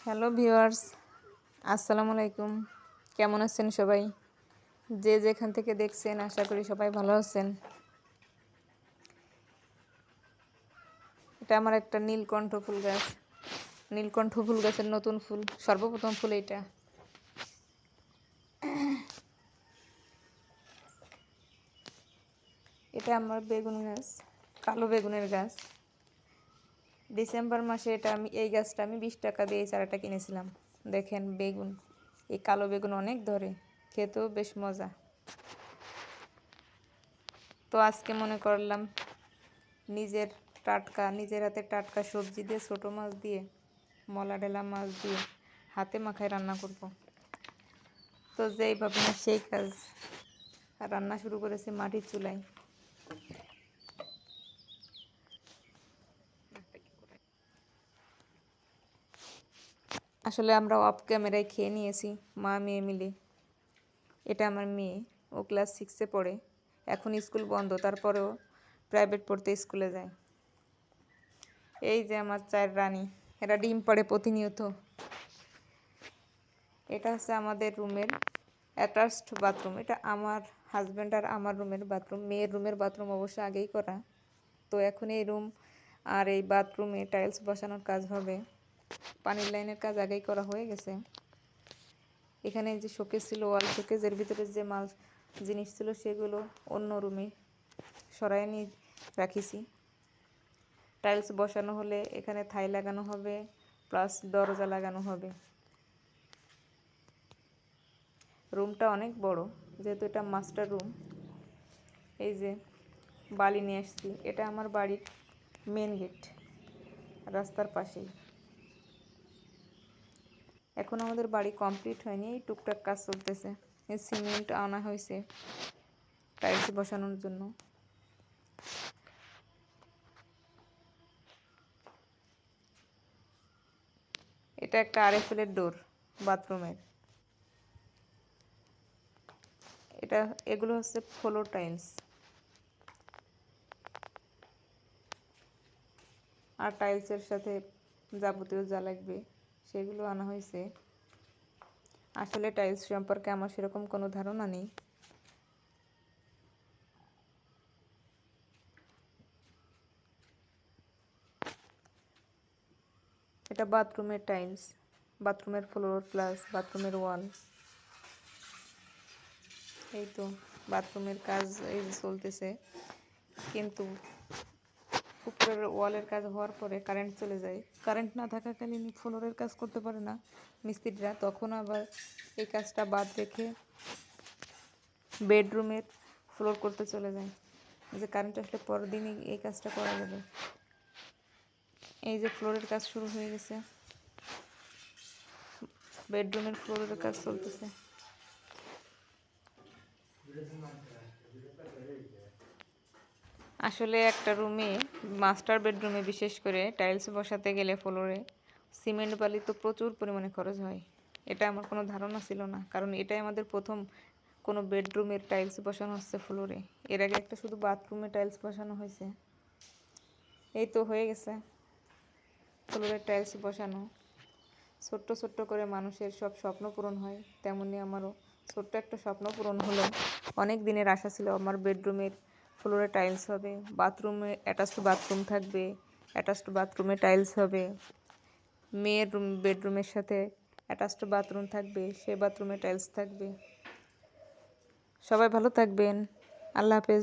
Hello viewers, আসসালামু আলাইকুম। কেমন আছেন সবাই? যে যেখান থেকে দেখছেন আশা করি সবাই ভালো আছেন। এটা আমার একটা নীলকণ্ঠ ফুল গাছ। নীলকণ্ঠ ফুল গাছের নতুন ফুল, সর্বপ্রথম ফুল এটা। এটা আমার বেগুন গাছ, কালো বেগুনের গাছ। ডিসেম্বর মাসে এই গাছটা আমি 20 টাকা দিয়ে চারাটা কিনেছিলাম। দেখেন বেগুন, এই কালো বেগুন অনেক ধরে, খেতেও বেশ মজা। তো আজকে মনে করলাম নিজের হাতে টাটকা সবজি দিয়ে, ছোটো মাছ দিয়ে, মলা ডেলা মাছ দিয়ে হাতে মাখায় রান্না করব। তো যেই ভাবনা সেই কাজ, রান্না শুরু করেছি মাটির চুলায়। আসলে আমরা অফ ক্যামেরায় খেয়ে নিয়েছি, মা মেয়ে মিলে। এটা আমার মেয়ে, ও ক্লাস 6-এ পড়ে। এখন স্কুল বন্ধ, তারপরেও প্রাইভেট পড়তে স্কুলে যায়। এই যে আমার 4 রানী, এরা ডিম পাড়ে প্রতিনিয়ত। এটা হচ্ছে আমাদের রুমের অ্যাটাচড বাথরুম। এটা আমার হাজব্যান্ড আর আমার রুমের বাথরুম। মেয়ের রুমের বাথরুম অবশ্য আগেই করা। তো এখন এই রুম আর এই বাথরুমে টাইলস বসানোর কাজ হবে। পানির লাইনের কাজ আগেই করা হয়ে গেছে। এখানে যে শোকেস ছিল, ওয়াল শোকেসের ভিতরে যে মাল জিনিস ছিল সেগুলো অন্য রুমে সরাই নিয়ে রাখিছি। টাইলস বসানো হলে এখানে থাই লাগানো হবে, প্লাস দরজা লাগানো হবে। রুমটা অনেক বড়, যেহেতু এটা মাস্টার রুম। এই যে বালি নিয়ে আসছি, এটা আমার বাড়ির মেন গেট, রাস্তার পাশেই। এখন আমাদের বাড়ি কমপ্লিট হয়নি, এই টুকটাক কাজ চলতেছে। এই সিমেন্ট আনা হয়েছে টাইলস বসানোর জন্য। এটা একটা আরএফএল-এর ডোর বাথরুমের। এগুলো হচ্ছে ফ্লোর টাইলস। আর টাইলসের সাথে যাবতীয় যা লাগবে সেগুলো আনা হয়েছে। আসলে টাইলস সম্পর্কে আমার সেরকম কোনো ধারণা নেই। এটা বাথরুমের টাইলস, বাথরুমের ফ্লোর প্লাস বাথরুমের ওয়াল। এই তো বাথরুমের কাজ এই যে চলতেছে, কিন্তু উপরের ওয়ালের কাজ হওয়ার পরে কারেন্ট চলে যায়। কারেন্ট না থাকাকালীন ফ্লোরের কাজ করতে পারে না মিস্ত্রিরা, তখন আবার এই কাজটা বাদ রেখে বেডরুমের ফ্লোর করতে চলে যায়, যে কারেন্ট আসলে পরের দিনই এই কাজটা করা যাবে। এই যে ফ্লোরের কাজ শুরু হয়ে গেছে, বেডরুমের ফ্লোরের কাজ চলতেছে। আসলে একটা রুমে, মাস্টার বেডরুমে বিশেষ করে টাইলস বসাতে গেলে ফ্লোরে সিমেন্ট বালি তো প্রচুর পরিমাণে খরচ হয়। এটা আমার কোনো ধারণা ছিল না, কারণ এটাই আমাদের প্রথম কোনো বেডরুমের টাইলস বসানো হচ্ছে ফ্লোরে। এর আগে একটা শুধু বাথরুমে টাইলস বসানো হয়েছে। এই তো হয়ে গেছে ফ্লোরের টাইলস বসানো। ছোট্ট ছোট্ট করে মানুষের সব স্বপ্ন পূরণ হয়, তেমনি আমারও ছোট্ট একটা স্বপ্ন পূরণ হলো। অনেক দিনের আশা ছিল আমার বেডরুমের ফ্লোরে টাইলস হবে, বাথরুমে অ্যাটাচড বাথরুম থাকবে, অ্যাটাচড বাথরুমে টাইলস হবে, মেয়ের বেডরুমের সাথে অ্যাটাচড বাথরুম থাকবে, সে বাথরুমে টাইলস থাকবে। সবাই ভালো থাকবেন, আল্লাহ হাফেজ।